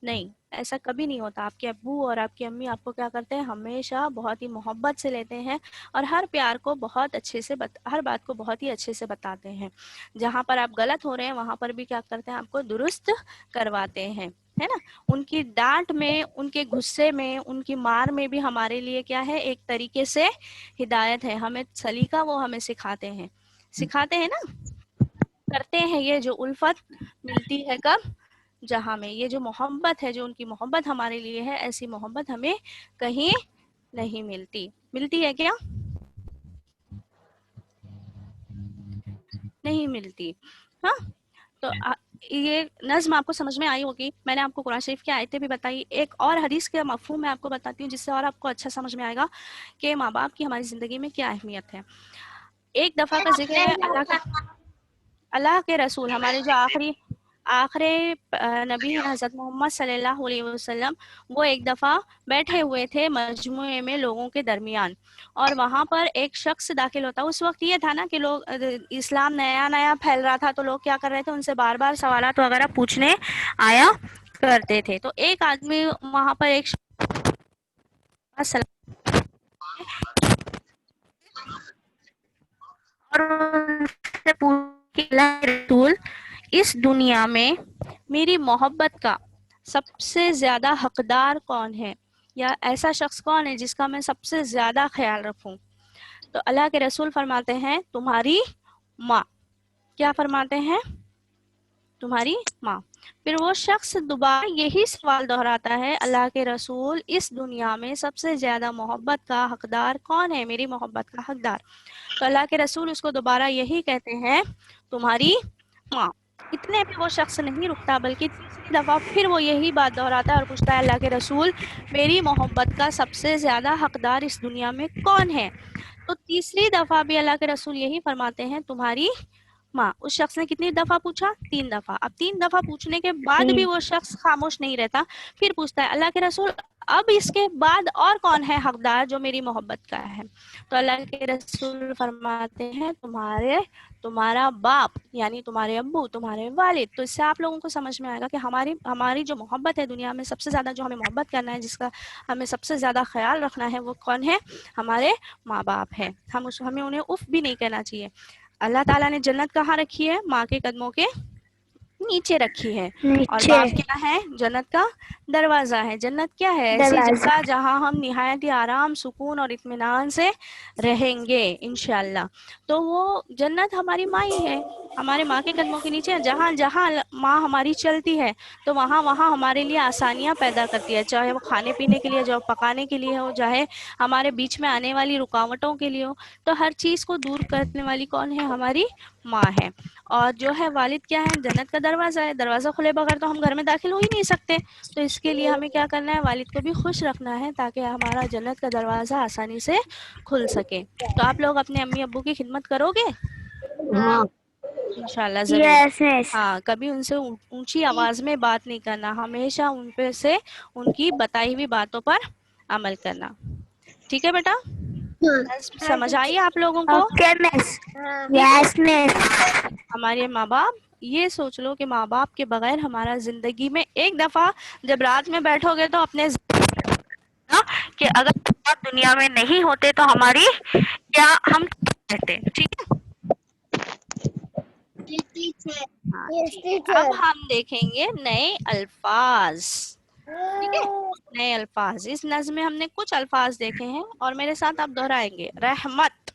नहीं, ऐसा कभी नहीं होता। आपके अब्बू और आपकी अम्मी आपको क्या करते हैं, हमेशा बहुत ही मोहब्बत से लेते हैं, और हर प्यार को बहुत अच्छे से हर बात को बहुत ही अच्छे से बताते हैं। जहाँ पर आप गलत हो रहे हैं वहाँ पर भी क्या करते हैं, आपको दुरुस्त करवाते हैं, है ना। उनकी डांट में, उनके गुस्से में, उनकी मार में भी हमारे लिए क्या है, एक तरीके से हिदायत है, हमें सलीका वो हमें सिखाते हैं ना। करते हैं ये जो उल्फत मिलती है कब, जहाँ में, ये जो मोहब्बत है, जो उनकी मोहब्बत हमारे लिए है, ऐसी मोहब्बत हमें कहीं नहीं मिलती है क्या, नहीं मिलती। हाँ, तो ये नज़्म आपको समझ में आई होगी। मैंने आपको कुरान शरीफ की आयतें भी बताई, एक और हदीस के मफ़हूम मैं आपको बताती हूँ जिससे और आपको अच्छा समझ में आएगा कि माँ बाप की हमारी ज़िंदगी में क्या अहमियत है। एक दफ़ा का जिक्र है अल्लाह के रसूल, हमारे जो आखिरी नबी हैं हज़रत मोहम्मद सल्लल्लाहु अलैहि वसल्लम, वो एक दफ़ा बैठे हुए थे मजमुए में लोगों के दरमियान, और वहाँ पर एक शख्स दाखिल होता। उस वक्त ये था ना कि लोग इस्लाम नया नया फैल रहा था, तो लोग क्या कर रहे थे, उनसे बार बार सवालात वगैरह पूछने आया करते थे। तो एक आदमी वहाँ पर एक और उनसे रसूल, इस दुनिया में मेरी मोहब्बत का सबसे ज़्यादा हकदार कौन है, या ऐसा शख्स कौन है जिसका मैं सबसे ज़्यादा ख्याल रखूं? तो अल्लाह के रसूल फरमाते हैं तुम्हारी माँ। क्या फरमाते हैं? तुम्हारी माँ। फिर वो शख्स दोबारा यही सवाल दोहराता है, अल्लाह के रसूल इस दुनिया में सबसे ज़्यादा मोहब्बत का हकदार कौन है, मेरी मोहब्बत का हकदार? तो अल्लाह के रसूल उसको दोबारा यही कहते हैं, तुम्हारी माँ। इतने पे वो शख्स नहीं रुकता, बल्कि तीसरी दफ़ा फिर वो यही बात दोहराता है और पूछता है, अल्लाह के रसूल मेरी मोहब्बत का सबसे ज़्यादा हकदार इस दुनिया में कौन है? तो तीसरी दफ़ा भी अल्लाह के रसूल यही फरमाते हैं, तुम्हारी माँ। उस शख्स ने कितनी दफ़ा पूछा? 3 दफ़ा। अब 3 दफ़ा पूछने के बाद भी वो शख्स खामोश नहीं रहता, फिर पूछता है, अल्लाह के रसूल अब इसके बाद और कौन है हकदार जो मेरी मोहब्बत का है? तो अल्लाह के रसूल फरमाते हैं, तुम्हारा बाप, यानी तुम्हारे अब्बू, तुम्हारे वालिद। तो इससे आप लोगों को समझ में आएगा कि हमारी हमारी जो मोहब्बत है दुनिया में, सबसे ज़्यादा जो हमें मोहब्बत करना है, जिसका हमें सबसे ज़्यादा ख्याल रखना है, वो कौन है? हमारे माँ बाप है। हमें उन्हें उफ भी नहीं कहना चाहिए। अल्लाह ताला ने जन्नत कहाँ रखी है? माँ के कदमों के नीचे रखी है। और बाप क्या है? जन्नत का दरवाज़ा है। जन्नत क्या है? ऐसी जगह जहाँ हम निहायत ही आराम, सुकून और इत्मीनान से रहेंगे इंशाअल्लाह। तो वो जन्नत हमारी माँ ही है, हमारे माँ के कदमों के नीचे। जहाँ जहाँ माँ हमारी चलती है, तो वहाँ वहाँ हमारे लिए आसानियाँ पैदा करती है, चाहे वो खाने पीने के लिए, चाहे पकाने के लिए हो, चाहे हमारे बीच में आने वाली रुकावटों के लिए हो। तो हर चीज़ को दूर करने वाली कौन है? हमारी माँ है। और जो है वालिद क्या है? जन्नत का दरवाज़ा है। दरवाज़ा खुले बगैर तो हम घर में दाखिल हो ही नहीं सकते। तो इसके लिए हमें क्या करना है? वालिद को भी खुश रखना है, ताकि हमारा जन्नत का दरवाज़ा आसानी से खुल सके। तो आप लोग अपने अम्मी अब्बू की खिदमत करोगे? इंशाल्लाह ज़रूर। हाँ, कभी उनसे ऊंची आवाज़ में बात नहीं करना, हमेशा उन पे से उनकी बताई हुई बातों पर अमल करना। ठीक है बेटा? समझ आई आप लोगों को? Yes miss. हमारे माँ बाप, ये सोच लो कि माँ बाप के बगैर हमारा जिंदगी में, एक दफा जब रात में बैठोगे तो अपने कि अगर आप दुनिया में नहीं होते तो हमारी क्या हम रहते। ठीक है? हाँ, ठीक है। अब हम देखेंगे नए अल्फाज। ठीक है? नए अल्फाज। इस नज़्म में हमने कुछ अल्फाज देखे हैं और मेरे साथ आप दोहराएंगे। रहमत,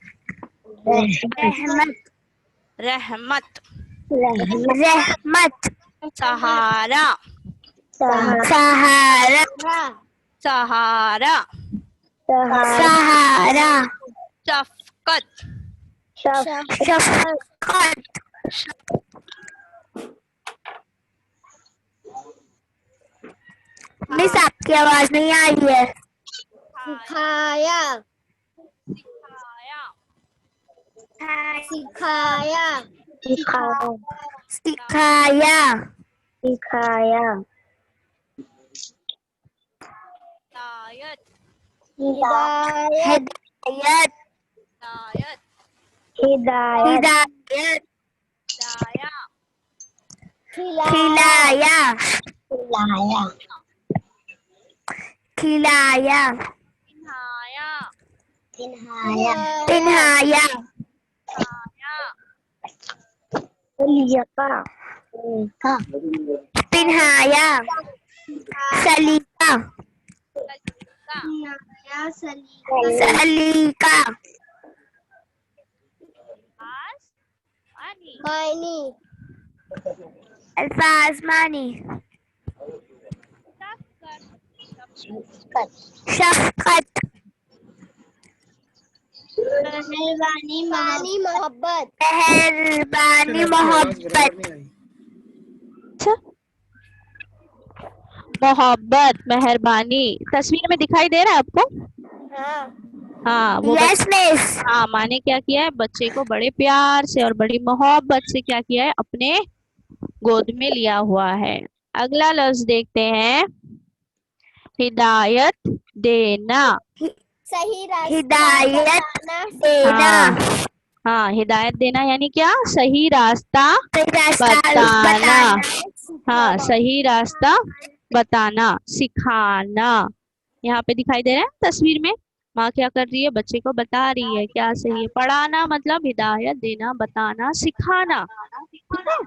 रहमत, रहमत, सहारा, सहारा, सहारा, सहारा, शफकत, शफकत। मिस आपकी आवाज नहीं आ रही है। सिखाया, सिखाया, सिखाया, सिखाया, सिखाया, हिदायत, हिदायत, हिदायत, हिदायत, हिदाया, खिलाया, खिलाया, खिलाया, पिन्हाया, पिन्हाया, पिन्हाया, पिन्हाया, सलीका, सलीका, मानी, अल्फाज मानी, शफकत, मेहरबानी, मोहब्बत, मेहरबानी, मोहब्बत, मोहब्बत, मेहरबानी। तस्वीर में दिखाई दे रहा है आपको? हाँ, वो यस मिस। हाँ, माँ ने क्या किया है, बच्चे को बड़े प्यार से और बड़ी मोहब्बत से क्या किया है, अपने गोद में लिया हुआ है। अगला लफ्ज देखते हैं, हिदायत देना। सही रास्ता हिदायत देना। हाँ, हाँ, हिदायत देना यानी क्या, सही रास्ता सही रास्ता बताना। हाँ, बताना। सही रास्ता बताना, सिखाना। यहाँ पे दिखाई दे रहा है तस्वीर में, माँ क्या कर रही है, बच्चे को बता रही है क्या सही है। पढ़ाना मतलब हिदायत देना, बताना, सिखाना। ठीक है।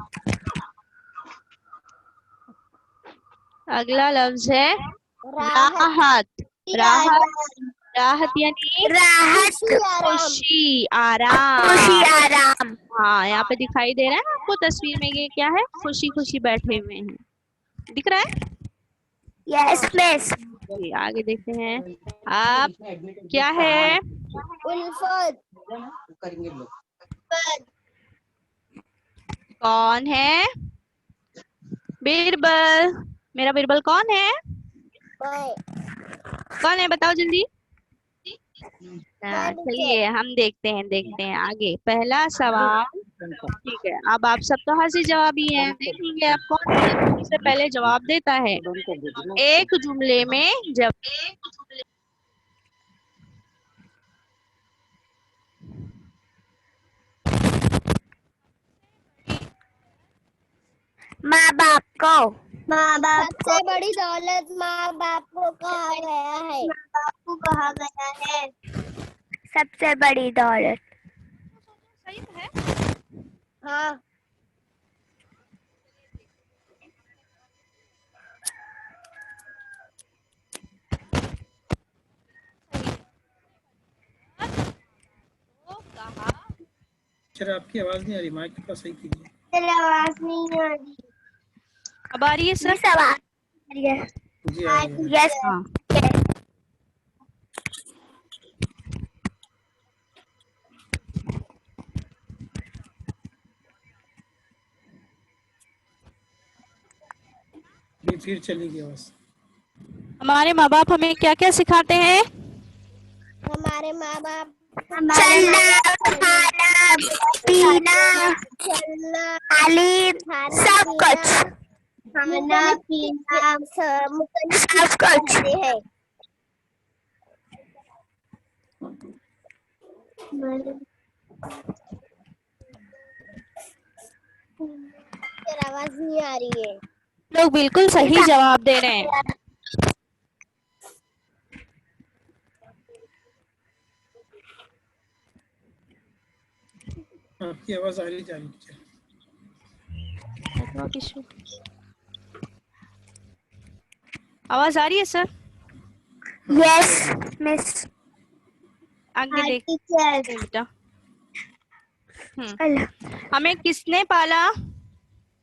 अगला लफ्ज है राहत। राहत, राहत यानी राहत खुशी, आराम। खुशी आराम। हाँ, यहाँ पे दिखाई दे रहा है ना आपको तस्वीर में, ये क्या है, खुशी खुशी बैठे हुए हैं, दिख रहा है? Yes miss. जी, आगे देखते हैं आप, क्या है, उल्फत। कौन है, बीरबल। मेरा बीरबल कौन है, कौन है बताओ जल्दी। हाँ, चलिए हम देखते हैं आगे। पहला सवाल, ठीक है, अब आप सब तो हंसी जवाबी हैं, देखेंगे आप कौन सबसे पहले जवाब देता है। एक जुमले में जब माँ बाप को, माँ बाप सबसे बड़ी दौलत माँ बाप को कहा गया है। माँ बाप को कहा गया है सबसे बड़ी दौलत। सही है। हाँ। तो कहा, सर आपकी आवाज नहीं आ रही, माइक थोड़ा सही कीजिए। तेरी आवाज नहीं आ रही। अब आ रही है सर? सवाल जी आ रही है। यस। हाँ, फिर चली गई आवाज। हमारे माँ बाप हमें क्या क्या सिखाते हैं? हमारे माँ बाप चलना, खाना, पीना, चलना, तालीम, सब कुछ, खाना पीना सब कुछ है। तेरी आवाज नहीं आ रही है। लोग बिल्कुल सही जवाब दे रहे हैं। आपकी आवाज आ रही जा रही है। आवाज आ रही है सर? Yes miss. आगे देखते हैं बेटा। हमें किसने पाला?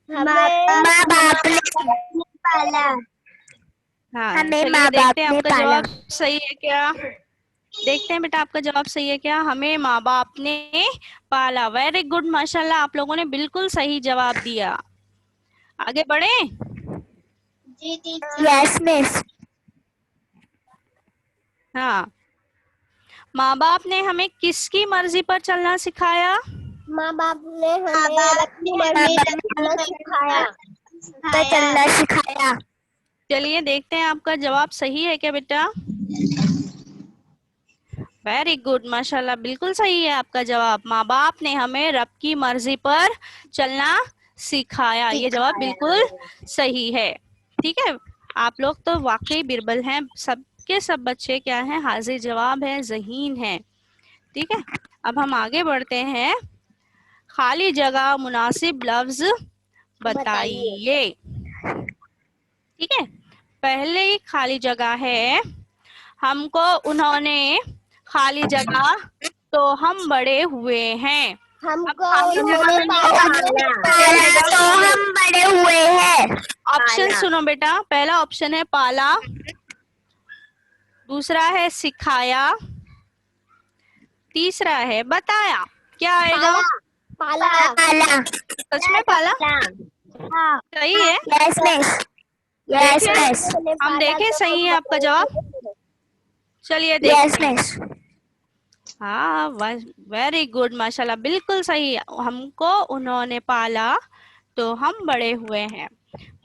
माँ बाप ने पाला। हाँ, हमें चलिए माँ बाप देखते हैं ने आपका पाला। जवाब सही है क्या। देखते हैं बेटा आपका जवाब सही है क्या। हमें माँ बाप ने पाला, वेरी गुड, माशाल्लाह, आप लोगों ने बिल्कुल सही जवाब दिया। आगे बढ़े? जी टीचर। Yes miss. हाँ, माँ बाप ने हमें किसकी मर्जी पर चलना सिखाया? माँ बाप ने हमें अपनी मर्जी पर चलना सिखाया। चलिए देखते हैं आपका जवाब सही है क्या बेटा। वेरी गुड, माशाल्लाह, बिल्कुल सही है आपका जवाब। माँ बाप ने हमें रब की मर्जी पर चलना सिखाया, ये जवाब बिल्कुल सही है। ठीक है, आप लोग तो वाकई बिरबल हैं, सबके सब बच्चे क्या हैं, हाजिर जवाब हैं, ज़हीन हैं। ठीक है, अब हम आगे बढ़ते हैं। खाली जगह मुनासिब लफ्ज बताइए। ठीक है, पहले खाली जगह है, हमको उन्होंने खाली जगह तो हम बड़े हुए हैं। हमको खाली जगह में पाला तो हम बड़े हुए हैं। ऑप्शन सुनो बेटा, पहला ऑप्शन है पाला, दूसरा है सिखाया, तीसरा है बताया। क्या आएगा? पाला। पाला। सच में पाला? हाँ। सही है। Yes miss. यस देखें, मिस। हम देखें सही है आपका जवाब। चलिए यस देखते हैं। मिस। हाँ, वेरी गुड, माशाल्लाह, बिल्कुल सही। हमको उन्होंने पाला तो हम बड़े हुए हैं।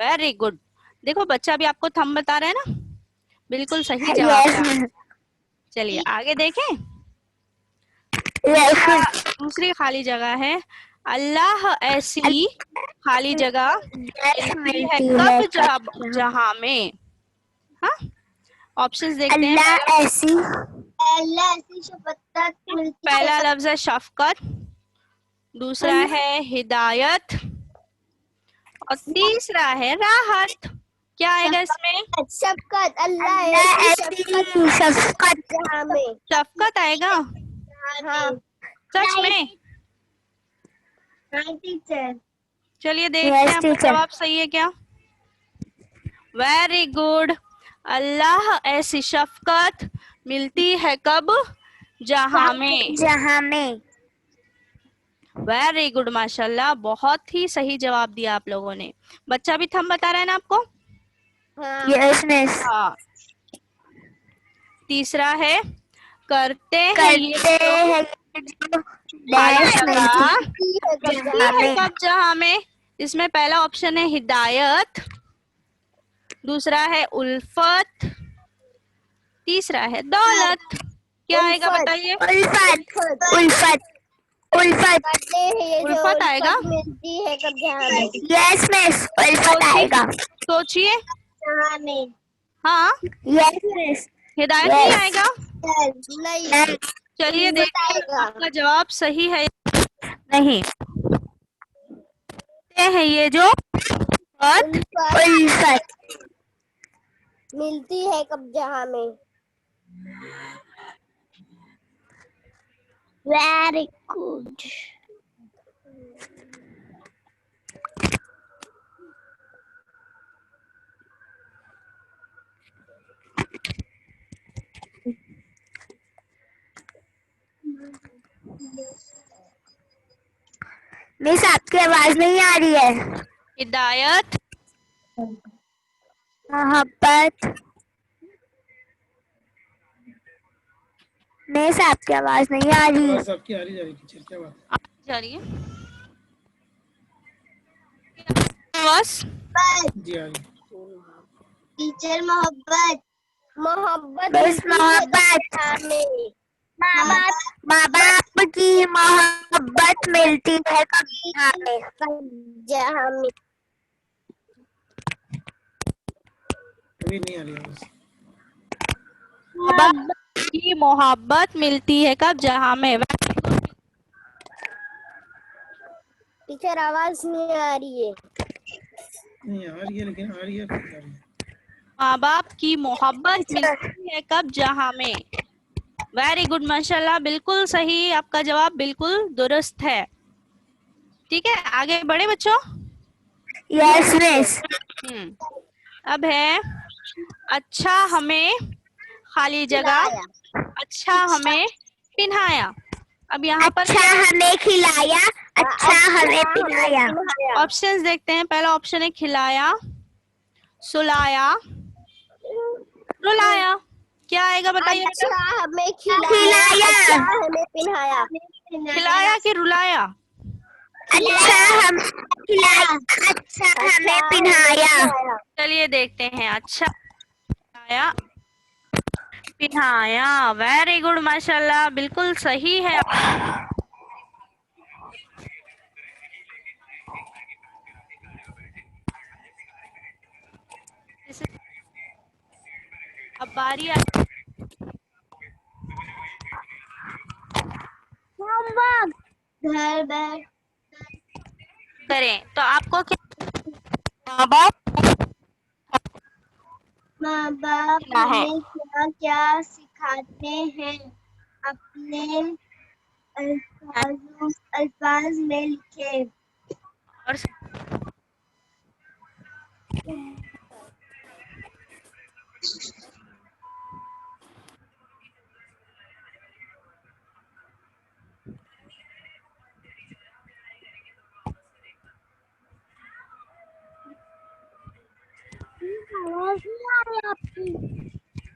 Very good. देखो बच्चा भी आपको थंब बता रहा है ना, बिल्कुल सही जवाब यस था। मिस। चलिए आगे देखें। Yes miss. दूसरी खाली जगह है, अल्लाह ऐसी खाली जगह मिलती है मिलती है कब कब जहां में। हाँ, ऑप्शंस देखते हैं। अल्लाह ऐसी शफकत मिलती है पहला लफ्ज है शफकत, दूसरा है हिदायत और तीसरा है राहत। क्या आएगा इसमें? शफकत। अल्लाह ऐसी शफकत जहां में। शफकत आएगा? हाँ सच में? टीचर। चलिए देखते हैं आपका टीचर। जवाब सही है क्या। Very good. अल्लाह ऐसी शफकत मिलती है कब जहां में। जहां में। वेरी गुड, माशाल्लाह, बहुत ही सही जवाब दिया आप लोगों ने। बच्चा भी थंब बता रहा है ना आपको। Yes miss. हाँ, तीसरा है करते हैं ये करते जो हैं जो खाली डैश जगह मिलती जहां है में। कब जहां में। इसमें पहला ऑप्शन है हिदायत, दूसरा है उल्फत, तीसरा है दौलत। क्या आएगा बताइए? उल्फत। उल्फत। उल्फत। उल्फत आएगा? मिलती है कब जहां में। Yes miss. उल्फत सोचिए, आएगा। सोचिए। जहां में। हाँ, यस मिस। हिदायत नहीं यस। आएगा? नहीं। चलिए उल्फत देखते हैं आएगा। आपका जवाब सही है नहीं। ये है ये जो उल्फत मिलती है कब जहां में। Very good. मिस आपकी आवाज नहीं आ रही है। हिदायत, मोहब्बत। मिस आपकी आवाज नहीं आ रही। आवाज आपकी आ रही जा रही टीचर, क्या बात है? जा रही है आवाज? जी आ रही है। टीचर मोहब्बत। मोहब्बत बस मोहब्बत। माँ बाप की मोहब्बत मिलती है जहाँ में। अभी नहीं आ रही आवाज। बाबा की मोहब्बत मिलती है कब जहां में। टीचर आवाज नहीं आ रही है। नहीं आ रही है, लेकिन आ रही है फिर जा रही है। माँ बाप की मोहब्बत मिलती है कब जहां में। वेरी गुड, माशाल्लाह, बिल्कुल सही। आपका जवाब बिल्कुल दुरुस्त है। ठीक है, आगे बढ़े बच्चों। Yes miss. अब है अच्छा हमें खाली जगह, अच्छा हमें पिन्हाया। अब यहाँ पर अच्छा हमें खिलाया। अच्छा हमें पिलाया। ऑप्शंस देखते हैं। पहला ऑप्शन है खिलाया, सुलाया, रुलाया। क्या आएगा बताइए बेटा? अच्छा हमें खिलाया। अच्छा हमें पिलाया। खिलाया कि रुलाया? अच्छा हम खिलाया। अच्छा हमें पिन्हाया। चलिए देखते हैं। अच्छा खिलाया, पिन्हाया। वेरी गुड, माशाल्लाह, बिल्कुल सही है। अब बारी घर बैठ करें तो आपको क्या माँ बाप माँ बाप क्या है? हमें क्या क्या सिखाते हैं अपने अल्फाज में लिखे। और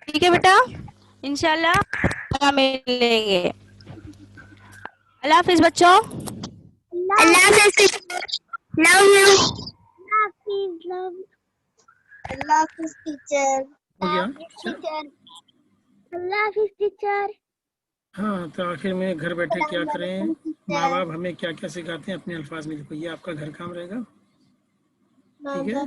ठीक है बेटा, इंशाल्लाह मिलेंगे। अल्लाह हाफिज बच्चों। अल्लाह हाफिज। Love you. अल्लाह हाफिज टीचर। हो गया? अल्लाह हाफिज टीचर। हाँ, तो आखिर में घर बैठे क्या करें, माँ बाप हमें क्या क्या सिखाते हैं अपने अल्फाज में लिखो, ये आपका घर काम रहेगा। ठीक है।